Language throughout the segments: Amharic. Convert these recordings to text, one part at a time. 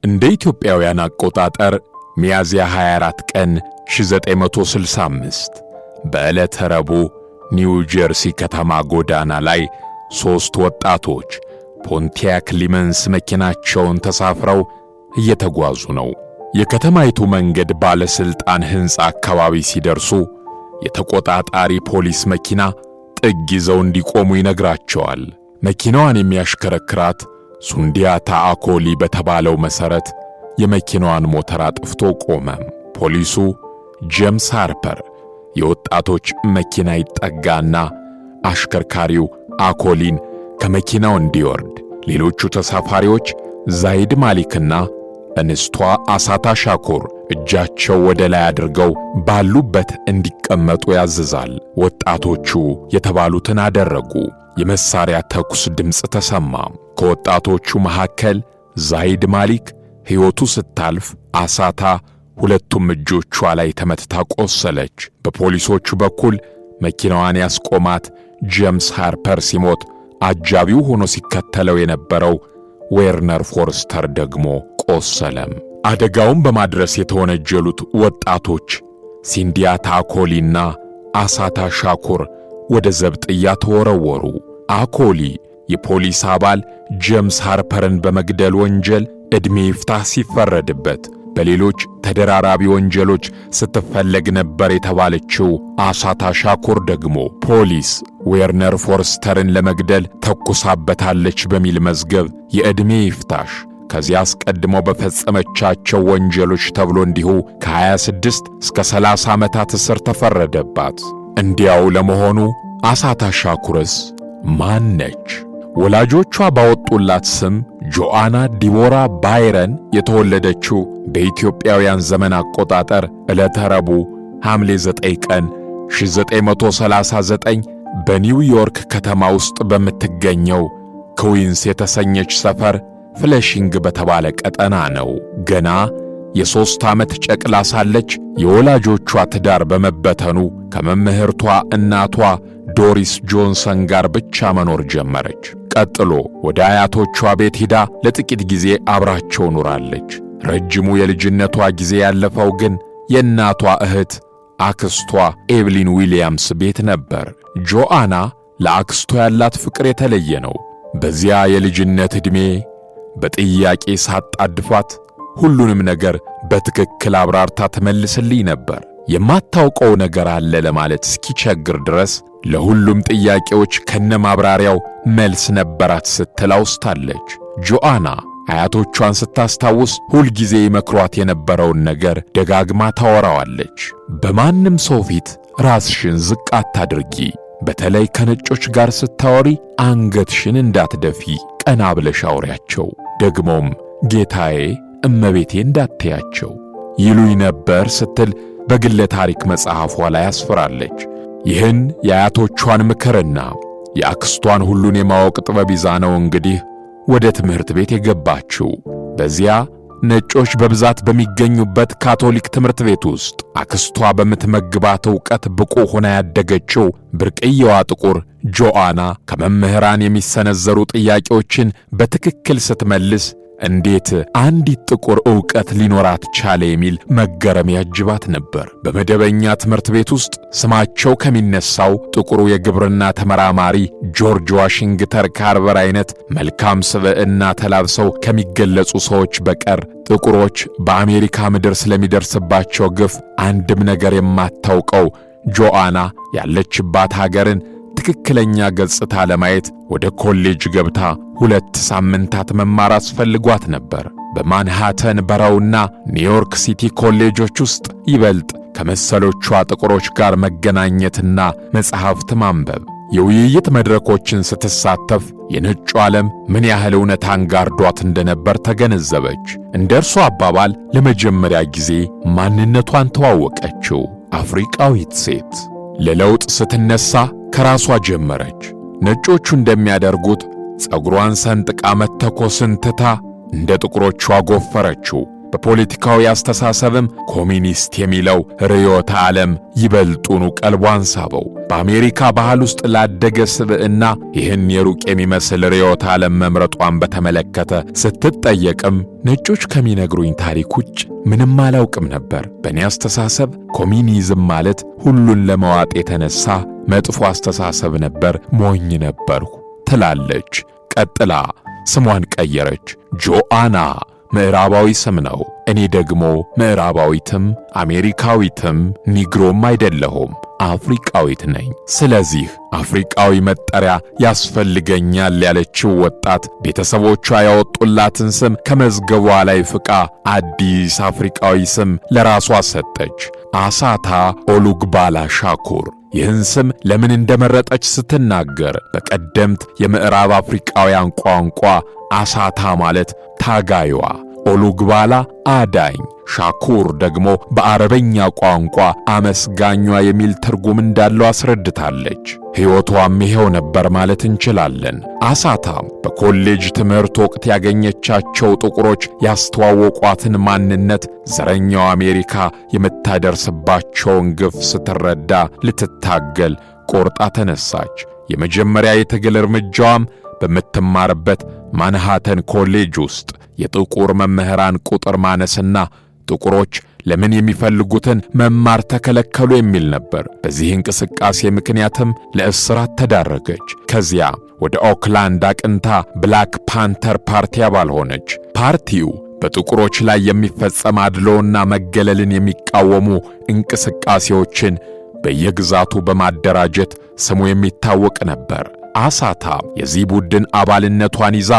እንደ ኢትዮጵያውያን አቆጣጠር ሚያዝያ 24 ቀን 1965 በዕለተ ረቡዕ ኒው ጀርሲ ከተማ ጎዳና ላይ 3 ወጣቶች ፖንቲያክ ሊመንስ መኪናቸውን ተሳፍረው እየተጓዙ ነው። የከተማይቱ መንገድ ባለስልጣን ሕንፃ አካባቢ ሲደርሱ የተቆጣጣሪ ፖሊስ መኪና ጥግ ይዘው እንዲቆሙ ይነግራቸዋል። መኪናዋን የሚያሽከረክራት ሱንዲያታ አኮሊ በተባለው መሠረት የመኪናዋን ሞተር አጥፍቶ ቆመ። ፖሊሱ ጄምስ ሃርፐር የወጣቶች መኪና ይጠጋና አሽከርካሪው አኮሊን ከመኪናው እንዲወርድ፣ ሌሎቹ ተሳፋሪዎች ዛይድ ማሊክና እንስቷ አሳታ ሻኩር እጃቸው ወደ ላይ አድርገው ባሉበት እንዲቀመጡ ያዝዛል። ወጣቶቹ የተባሉትን አደረጉ። የመሳሪያ ተኩስ ድምፅ ተሰማ። ከወጣቶቹ መካከል ዛይድ ማሊክ ሕይወቱ ስታልፍ፣ አሳታ ሁለቱም እጆቿ ላይ ተመትታ ቆሰለች። በፖሊሶቹ በኩል መኪናዋን ያስቆማት ጄምስ ሃርፐር ሲሞት፣ አጃቢው ሆኖ ሲከተለው የነበረው ዌርነር ፎርስተር ደግሞ ቆሰለም። አደጋውን በማድረስ የተወነጀሉት ወጣቶች ሲንዲያታ አኮሊና አሳታ ሻኩር ወደ ዘብጥያ ተወረወሩ። አኮሊ የፖሊስ አባል ጄምስ ሃርፐርን በመግደል ወንጀል ዕድሜ ይፍታህ ሲፈረድበት፣ በሌሎች ተደራራቢ ወንጀሎች ስትፈለግ ነበር የተባለችው አሳታ ሻኩር ደግሞ ፖሊስ ዌርነር ፎርስተርን ለመግደል ተኩሳበታለች በሚል መዝገብ የዕድሜ ይፍታሽ ከዚያ አስቀድሞ በፈጸመቻቸው ወንጀሎች ተብሎ እንዲሁ ከ26 እስከ 30 ዓመታት እስር ተፈረደባት። እንዲያው ለመሆኑ አሳታ ሻኩርስ ማን ነች? ወላጆቿ ባወጡላት ስም ጆአና ዲቦራ ባይረን የተወለደችው በኢትዮጵያውያን ዘመን አቆጣጠር ዕለተ ረቡዕ ሐምሌ 9 ቀን 1939 በኒውዮርክ ከተማ ውስጥ በምትገኘው ክዊንስ የተሰኘች ሰፈር ፍሌሺንግ በተባለ ቀጠና ነው። ገና የ3 ዓመት ጨቅላ ሳለች የወላጆቿ ትዳር በመበተኑ ከመምህርቷ እናቷ ዶሪስ ጆንሰን ጋር ብቻ መኖር ጀመረች። ቀጥሎ ወደ አያቶቿ ቤት ሂዳ ለጥቂት ጊዜ አብራቸው ኖራለች። ረጅሙ የልጅነቷ ጊዜ ያለፈው ግን የእናቷ እህት አክስቷ ኤቭሊን ዊሊያምስ ቤት ነበር። ጆአና ለአክስቷ ያላት ፍቅር የተለየ ነው። በዚያ የልጅነት ዕድሜ በጥያቄ ሳጣድፏት ሁሉንም ነገር በትክክል አብራርታ ትመልስልኝ ነበር። የማታውቀው ነገር አለ ለማለት እስኪቸግር ድረስ ለሁሉም ጥያቄዎች ከነማብራሪያው መልስ ነበራት ስትል አውስታለች። ጆአና አያቶቿን ስታስታውስ ሁልጊዜ ይመክሯት የነበረውን ነገር ደጋግማ ታወራዋለች። በማንም ሰው ፊት ራስሽን ዝቅ አታድርጊ፣ በተለይ ከነጮች ጋር ስታወሪ አንገትሽን እንዳትደፊ፣ ቀና ብለሽ አውሪያቸው፣ ደግሞም ጌታዬ እመቤቴ እንዳትያቸው ይሉኝ ነበር ስትል በግለ ታሪክ መጽሐፏ ላይ አስፈራለች። ይህን የአያቶቿን ምክርና የአክስቷን ሁሉን የማወቅ ጥበብ ይዛ ነው እንግዲህ ወደ ትምህርት ቤት የገባችው። በዚያ ነጮች በብዛት በሚገኙበት ካቶሊክ ትምህርት ቤት ውስጥ አክስቷ በምትመግባት ዕውቀት ብቁ ሆና ያደገችው ብርቅየዋ ጥቁር ጆአና ከመምህራን የሚሰነዘሩ ጥያቄዎችን በትክክል ስትመልስ እንዴት አንዲት ጥቁር ዕውቀት ሊኖራት ቻለ የሚል መገረም ያጅባት ነበር። በመደበኛ ትምህርት ቤት ውስጥ ስማቸው ከሚነሳው ጥቁሩ የግብርና ተመራማሪ ጆርጅ ዋሽንግተን ካርቨር አይነት መልካም ስብዕና ተላብሰው ከሚገለጹ ሰዎች በቀር ጥቁሮች በአሜሪካ ምድር ስለሚደርስባቸው ግፍ አንድም ነገር የማታውቀው ጆአና ያለችባት ሀገርን ትክክለኛ ገጽታ ለማየት ወደ ኮሌጅ ገብታ 2 ሳምንታት መማር አስፈልጓት ነበር። በማንሃተን በራውና ኒውዮርክ ሲቲ ኮሌጆች ውስጥ ይበልጥ ከመሰሎቿ ጥቁሮች ጋር መገናኘትና መጽሐፍት ማንበብ፣ የውይይት መድረኮችን ስትሳተፍ የነጩ ዓለም ምን ያህል እውነታን ጋርዷት እንደነበር ተገነዘበች። እንደ እርሷ አባባል ለመጀመሪያ ጊዜ ማንነቷን ተዋወቀችው። አፍሪቃዊት ሴት ለለውጥ ስትነሳ ከራሷ ጀመረች። ነጮቹ እንደሚያደርጉት ጸጉሯን ሰንጥቃ መተኮስን ትታ እንደ ጥቁሮቹ አጎፈረችው። በፖለቲካዊ አስተሳሰብም ኮሚኒስት የሚለው ርዕዮተ ዓለም ይበልጡኑ ቀልቧን ሳበው። በአሜሪካ ባህል ውስጥ ላደገ ስብዕና ይህን የሩቅ የሚመስል ርዕዮተ ዓለም መምረጧን በተመለከተ ስትጠየቅም ነጮች ከሚነግሩኝ ታሪክ ውጭ ምንም አላውቅም ነበር። በእኔ አስተሳሰብ ኮሚኒዝም ማለት ሁሉን ለመዋጥ የተነሳ መጥፎ አስተሳሰብ ነበር፣ ሞኝ ነበርሁ ትላለች። ቀጥላ ስሟን ቀየረች። ጆአና ምዕራባዊ ስም ነው። እኔ ደግሞ ምዕራባዊትም አሜሪካዊትም ኒግሮም አይደለሁም፣ አፍሪቃዊት ነኝ። ስለዚህ አፍሪቃዊ መጠሪያ ያስፈልገኛል ያለችው ወጣት ቤተሰቦቿ ያወጡላትን ስም ከመዝገቧ ላይ ፍቃ አዲስ አፍሪቃዊ ስም ለራሷ ሰጠች፣ አሳታ ኦሉግባላ ሻኩር። ይህን ስም ለምን እንደመረጠች ስትናገር በቀደምት የምዕራብ አፍሪቃውያን ቋንቋ አሳታ ማለት ታጋይዋ፣ ኦሉግባላ አዳኝ፣ ሻኩር ደግሞ በአረበኛ ቋንቋ አመስጋኟ የሚል ትርጉም እንዳለው አስረድታለች። ሕይወቷም ይሄው ነበር ማለት እንችላለን። አሳታም በኮሌጅ ትምህርት ወቅት ያገኘቻቸው ጥቁሮች ያስተዋወቋትን ማንነት፣ ዘረኛው አሜሪካ የምታደርስባቸውን ግፍ ስትረዳ ልትታገል ቆርጣ ተነሳች። የመጀመሪያ የትግል እርምጃዋም በምትማርበት ማንሃተን ኮሌጅ ውስጥ የጥቁር መምህራን ቁጥር ማነስና ጥቁሮች ለምን የሚፈልጉትን መማር ተከለከሉ የሚል ነበር። በዚህ እንቅስቃሴ ምክንያትም ለእስራት ተዳረገች። ከዚያ ወደ ኦክላንድ አቅንታ ብላክ ፓንተር ፓርቲ አባል ሆነች። ፓርቲው በጥቁሮች ላይ የሚፈጸም አድሎና መገለልን የሚቃወሙ እንቅስቃሴዎችን በየግዛቱ በማደራጀት ስሙ የሚታወቅ ነበር። አሳታ የዚህ ቡድን አባልነቷን ይዛ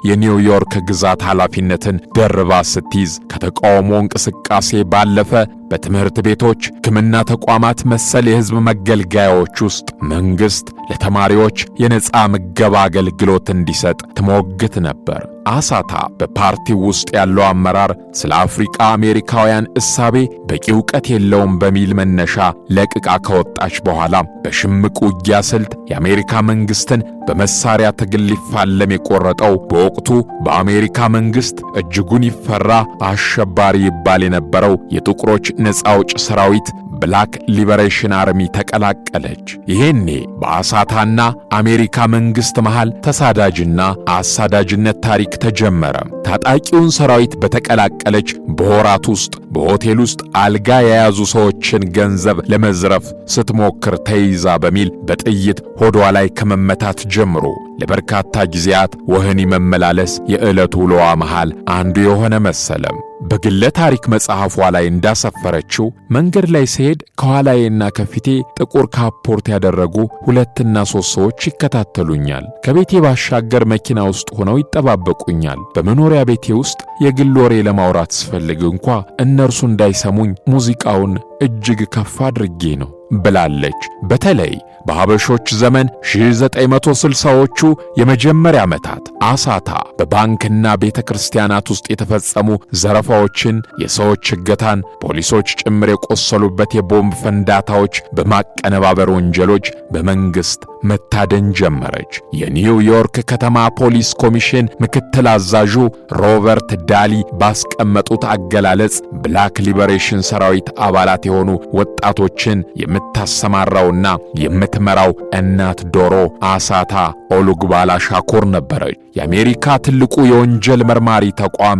የኒውዮርክ ግዛት ኃላፊነትን ደርባ ስትይዝ ከተቃውሞ እንቅስቃሴ ባለፈ በትምህርት ቤቶች፣ ሕክምና ተቋማት መሰል የሕዝብ መገልገያዎች ውስጥ መንግሥት ለተማሪዎች የነጻ ምገባ አገልግሎት እንዲሰጥ ትሞግት ነበር። አሳታ በፓርቲው ውስጥ ያለው አመራር ስለ አፍሪካ አሜሪካውያን እሳቤ በቂ ዕውቀት የለውም በሚል መነሻ ለቅቃ ከወጣች በኋላ በሽምቅ ውጊያ ስልት የአሜሪካ መንግሥትን በመሳሪያ ትግል ሊፋለም የቆረጠው በወቅቱ በአሜሪካ መንግሥት እጅጉን ይፈራ አሸባሪ ይባል የነበረው የጥቁሮች ነፃ አውጭ ሰራዊት ብላክ ሊበሬሽን አርሚ ተቀላቀለች። ይሄኔ በአሳታና አሜሪካ መንግሥት መሃል ተሳዳጅና አሳዳጅነት ታሪክ ተጀመረ። ታጣቂውን ሰራዊት በተቀላቀለች በወራት ውስጥ በሆቴል ውስጥ አልጋ የያዙ ሰዎችን ገንዘብ ለመዝረፍ ስትሞክር ተይዛ በሚል በጥይት ሆዷ ላይ ከመመታት ጀምሮ ለበርካታ ጊዜያት ወህኒ መመላለስ የዕለት ውሎዋ መሃል አንዱ የሆነ መሰለም። በግለ ታሪክ መጽሐፏ ላይ እንዳሰፈረችው መንገድ ላይ ስሄድ ከኋላዬና ከፊቴ ጥቁር ካፖርት ያደረጉ 2 እና 3 ሰዎች ይከታተሉኛል። ከቤቴ ባሻገር መኪና ውስጥ ሆነው ይጠባበቁኛል። በመኖሪያ ቤቴ ውስጥ የግል ወሬ ለማውራት ስፈልግ እንኳ እነርሱ እንዳይሰሙኝ ሙዚቃውን እጅግ ከፍ አድርጌ ነው ብላለች። በተለይ በሐበሾች ዘመን 1960ዎቹ የመጀመሪያ ዓመታት አሳታ በባንክና ቤተ ክርስቲያናት ውስጥ የተፈጸሙ ዘረፋዎችን፣ የሰዎች እገታን፣ ፖሊሶች ጭምር የቆሰሉበት የቦምብ ፈንዳታዎች በማቀነባበር ወንጀሎች በመንግሥት መታደን ጀመረች። የኒውዮርክ ከተማ ፖሊስ ኮሚሽን ምክትል አዛዡ ሮበርት ዳሊ ባስቀመጡት አገላለጽ ብላክ ሊበሬሽን ሰራዊት አባላት የሆኑ ወጣቶችን የምታሰማራውና የምትመራው እናት ዶሮ አሳታ ኦሉግባላ ሻኩር ነበረች። የአሜሪካ ትልቁ የወንጀል መርማሪ ተቋም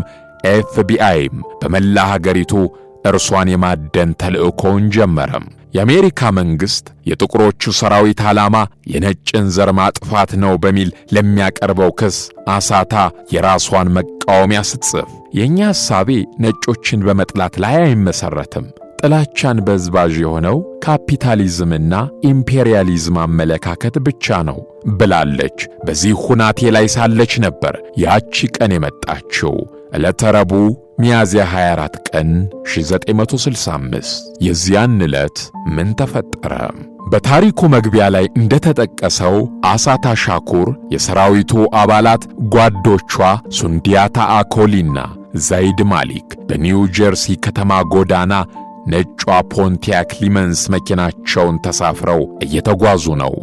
ኤፍቢአይም በመላ ሀገሪቱ እርሷን የማደን ተልእኮውን ጀመረም። የአሜሪካ መንግሥት የጥቁሮቹ ሰራዊት ዓላማ የነጭን ዘር ማጥፋት ነው በሚል ለሚያቀርበው ክስ አሳታ የራሷን መቃወሚያ ስትጽፍ የእኛ ሐሳቤ ነጮችን በመጥላት ላይ አይመሠረትም፣ ጥላቻን በዝባዥ የሆነው ካፒታሊዝምና ኢምፔሪያሊዝም አመለካከት ብቻ ነው ብላለች። በዚህ ሁናቴ ላይ ሳለች ነበር ያቺ ቀን የመጣችው። ዕለተ ረቡዕ ሚያዝያ 24 ቀን 1965። የዚያን ዕለት ምን ተፈጠረ? በታሪኩ መግቢያ ላይ እንደተጠቀሰው አሳታ ሻኩር የሰራዊቱ አባላት ጓዶቿ ሱንዲያታ አኮሊና ዛይድ ማሊክ በኒው ጀርሲ ከተማ ጎዳና ነጯ ፖንቲያክ ሊመንስ መኪናቸውን ተሳፍረው እየተጓዙ ነው።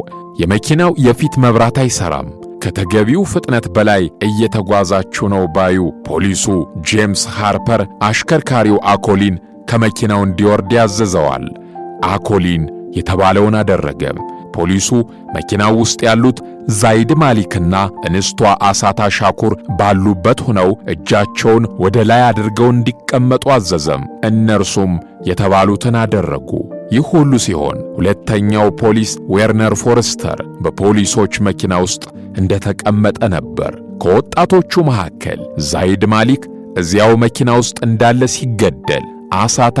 የመኪናው የፊት መብራት አይሰራም። ከተገቢው ፍጥነት በላይ እየተጓዛችሁ ነው ባዩ ፖሊሱ ጄምስ ሃርፐር አሽከርካሪው አኮሊን ከመኪናው እንዲወርድ ያዘዘዋል። አኮሊን የተባለውን አደረገ። ፖሊሱ መኪናው ውስጥ ያሉት ዛይድ ማሊክና እንስቷ አሳታ ሻኩር ባሉበት ሆነው እጃቸውን ወደ ላይ አድርገው እንዲቀመጡ አዘዘም። እነርሱም የተባሉትን አደረጉ። ይህ ሁሉ ሲሆን ሁለተኛው ፖሊስ ዌርነር ፎርስተር በፖሊሶች መኪና ውስጥ እንደተቀመጠ ነበር። ከወጣቶቹ መካከል ዛይድ ማሊክ እዚያው መኪና ውስጥ እንዳለ ሲገደል፣ አሳታ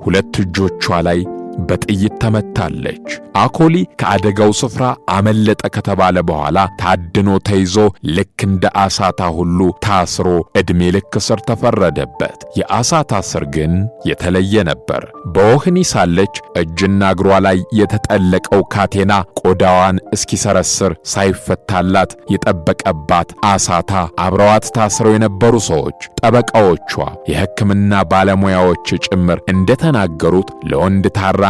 ሁለት እጆቿ ላይ በጥይት ተመታለች። አኮሊ ከአደጋው ስፍራ አመለጠ ከተባለ በኋላ ታድኖ ተይዞ ልክ እንደ አሳታ ሁሉ ታስሮ ዕድሜ ልክ እስር ተፈረደበት። የአሳታ እስር ግን የተለየ ነበር። በወህኒ ሳለች እጅና እግሯ ላይ የተጠለቀው ካቴና ቆዳዋን እስኪሰረስር ሳይፈታላት የጠበቀባት አሳታ አብረዋት ታስረው የነበሩ ሰዎች፣ ጠበቃዎቿ፣ የሕክምና ባለሙያዎች ጭምር እንደተናገሩት ለወንድ ታራሚዎች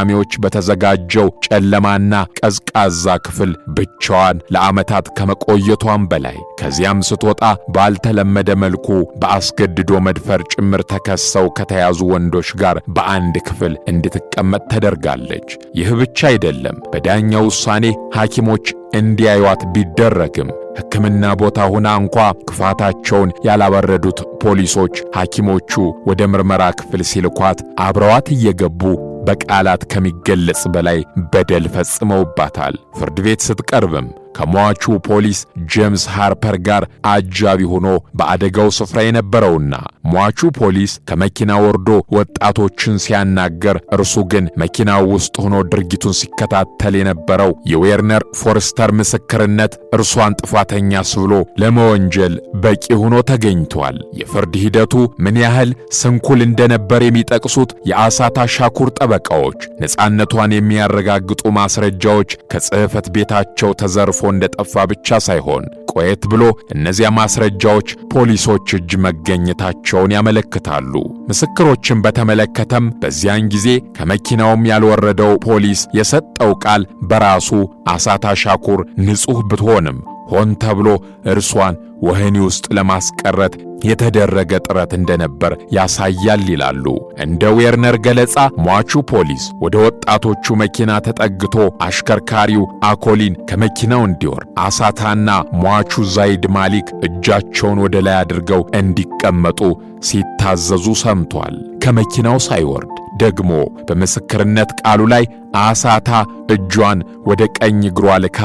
በተዘጋጀው ጨለማና ቀዝቃዛ ክፍል ብቻዋን ለዓመታት ከመቆየቷም በላይ ከዚያም ስትወጣ ባልተለመደ መልኩ በአስገድዶ መድፈር ጭምር ተከሰው ከተያዙ ወንዶች ጋር በአንድ ክፍል እንድትቀመጥ ተደርጋለች። ይህ ብቻ አይደለም። በዳኛው ውሳኔ ሐኪሞች እንዲያዩዋት ቢደረግም ሕክምና ቦታ ሆና እንኳ ክፋታቸውን ያላበረዱት ፖሊሶች ሐኪሞቹ ወደ ምርመራ ክፍል ሲልኳት አብረዋት እየገቡ በቃላት ከሚገለጽ በላይ በደል ፈጽመውባታል። ፍርድ ቤት ስትቀርብም ከሟቹ ፖሊስ ጄምስ ሃርፐር ጋር አጃቢ ሆኖ በአደጋው ስፍራ የነበረውና ሟቹ ፖሊስ ከመኪና ወርዶ ወጣቶችን ሲያናገር እርሱ ግን መኪናው ውስጥ ሆኖ ድርጊቱን ሲከታተል የነበረው የዌርነር ፎርስተር ምስክርነት እርሷን ጥፋተኛ አስብሎ ለመወንጀል በቂ ሆኖ ተገኝቷል። የፍርድ ሂደቱ ምን ያህል ስንኩል እንደነበር የሚጠቅሱት የአሳታ ሻኩር ጠበቃዎች ነፃነቷን የሚያረጋግጡ ማስረጃዎች ከጽሕፈት ቤታቸው ተዘርፎ እንደጠፋ ብቻ ሳይሆን ቆየት ብሎ እነዚያ ማስረጃዎች ፖሊሶች እጅ መገኘታቸውን ያመለክታሉ። ምስክሮችን በተመለከተም በዚያን ጊዜ ከመኪናውም ያልወረደው ፖሊስ የሰጠው ቃል በራሱ አሳታ ሻኩር ንጹሕ ብትሆንም ሆን ተብሎ እርሷን ወህኒ ውስጥ ለማስቀረት የተደረገ ጥረት እንደነበር ያሳያል ይላሉ። እንደ ዌርነር ገለጻ ሟቹ ፖሊስ ወደ ወጣቶቹ መኪና ተጠግቶ አሽከርካሪው አኮሊን ከመኪናው እንዲወርድ፣ አሳታና ሟቹ ዛይድ ማሊክ እጃቸውን ወደ ላይ አድርገው እንዲቀመጡ ሲታዘዙ ሰምቷል። ከመኪናው ሳይወርድ ደግሞ በምስክርነት ቃሉ ላይ አሳታ እጇን ወደ ቀኝ እግሯ ልካ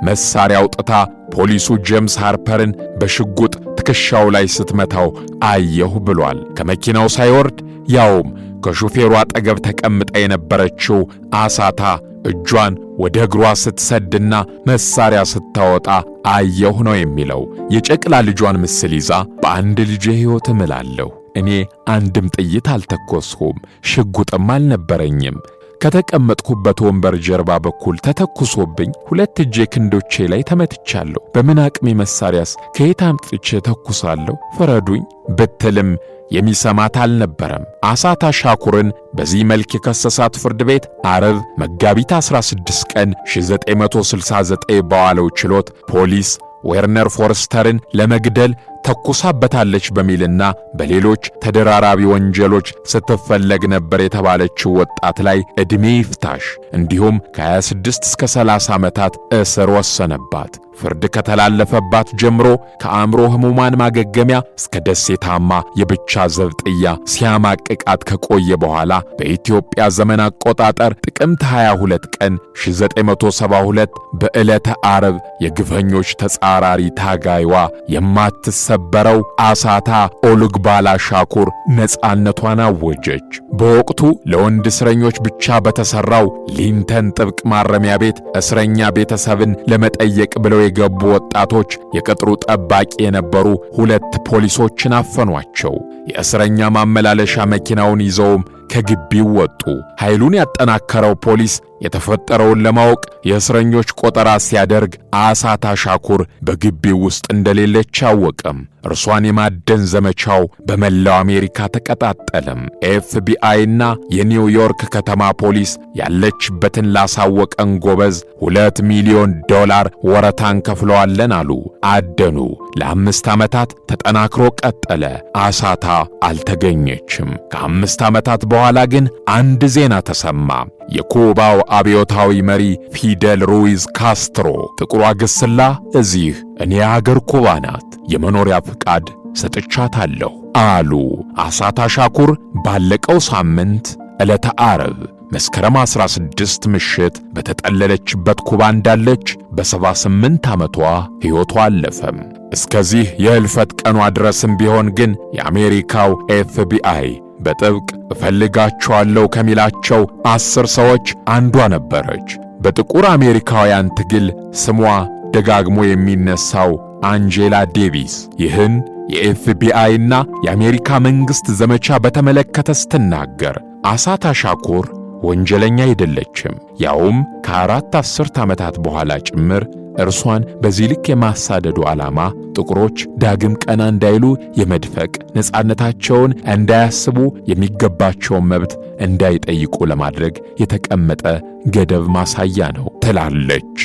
መሳሪያ አውጥታ ፖሊሱ ጄምስ ሃርፐርን በሽጉጥ ትከሻው ላይ ስትመታው አየሁ ብሏል። ከመኪናው ሳይወርድ ያውም ከሹፌሩ አጠገብ ተቀምጣ የነበረችው አሳታ እጇን ወደ እግሯ ስትሰድና መሳሪያ ስታወጣ አየሁ ነው የሚለው። የጨቅላ ልጇን ምስል ይዛ በአንድ ልጄ ሕይወት እምላለሁ፣ እኔ አንድም ጥይት አልተኮስኩም፣ ሽጉጥም አልነበረኝም። ከተቀመጥኩበት ወንበር ጀርባ በኩል ተተኩሶብኝ ሁለት እጄ ክንዶቼ ላይ ተመትቻለሁ። በምን አቅሜ መሳሪያስ ከየት አምጥቼ ተኩሳለሁ? ፍረዱኝ ብትልም የሚሰማት አልነበረም። አሳታ ሻኩርን በዚህ መልክ የከሰሳት ፍርድ ቤት አርብ መጋቢት 16 ቀን 1969 በዋለው ችሎት ፖሊስ ዌርነር ፎርስተርን ለመግደል ተኩሳበታለች በሚልና በሌሎች ተደራራቢ ወንጀሎች ስትፈለግ ነበር የተባለችው ወጣት ላይ ዕድሜ ይፍታሽ እንዲሁም ከ26 እስከ 30 ዓመታት እስር ወሰነባት። ፍርድ ከተላለፈባት ጀምሮ ከአእምሮ ሕሙማን ማገገሚያ እስከ ደሴታማ የብቻ ዘብጥያ ሲያማቅቃት ከቆየ በኋላ በኢትዮጵያ ዘመን አቆጣጠር ጥቅምት 22 ቀን 1972 በዕለተ ዓርብ የግፈኞች ተጻራሪ ታጋይዋ የማትሰበረው አሳታ ኦሉግባላ ሻኩር ነፃነቷን አወጀች። በወቅቱ ለወንድ እስረኞች ብቻ በተሠራው ሊንተን ጥብቅ ማረሚያ ቤት እስረኛ ቤተሰብን ለመጠየቅ ብለው የገቡ ወጣቶች የቅጥሩ ጠባቂ የነበሩ ሁለት ፖሊሶችን አፈኗቸው። የእስረኛ ማመላለሻ መኪናውን ይዘውም ከግቢው ወጡ። ኃይሉን ያጠናከረው ፖሊስ የተፈጠረውን ለማወቅ የእስረኞች ቆጠራ ሲያደርግ አሳታ ሻኩር በግቢው ውስጥ እንደሌለች አወቀም። እርሷን የማደን ዘመቻው በመላው አሜሪካ ተቀጣጠለም። ኤፍቢአይ ኤፍቢአይና የኒውዮርክ ከተማ ፖሊስ ያለችበትን ላሳወቀን ጎበዝ $2 ሚሊዮን ወረታ እንከፍለዋለን አሉ። አደኑ። ለ5 ዓመታት ተጠናክሮ ቀጠለ። አሳታ አልተገኘችም። ከ5 ዓመታት በኋላ ግን አንድ ዜና ተሰማ። የኩባው አብዮታዊ መሪ ፊደል ሩይዝ ካስትሮ ጥቁሯ ግስላ እዚህ እኔ አገር ኩባ ናት፣ የመኖሪያ ፍቃድ ሰጥቻታለሁ አሉ። አሳታ ሻኩር ባለቀው ሳምንት ዕለተ ዓርብ መስከረም 16 ምሽት በተጠለለችበት ኩባ እንዳለች በ78 ዓመቷ ሕይወቷ አለፈም። እስከዚህ የሕልፈት ቀኗ ድረስም ቢሆን ግን የአሜሪካው ኤፍቢአይ በጥብቅ እፈልጋቸዋለሁ ከሚላቸው 10 ሰዎች አንዷ ነበረች። በጥቁር አሜሪካውያን ትግል ስሟ ደጋግሞ የሚነሳው አንጄላ ዴቪስ ይህን የኤፍቢአይና የአሜሪካ መንግሥት ዘመቻ በተመለከተ ስትናገር አሳታ ሻኩር ወንጀለኛ አይደለችም፣ ያውም ከ4 አስርት ዓመታት በኋላ ጭምር እርሷን በዚህ ልክ የማሳደዱ ዓላማ ጥቁሮች ዳግም ቀና እንዳይሉ የመድፈቅ ነፃነታቸውን እንዳያስቡ የሚገባቸውን መብት እንዳይጠይቁ ለማድረግ የተቀመጠ ገደብ ማሳያ ነው ትላለች።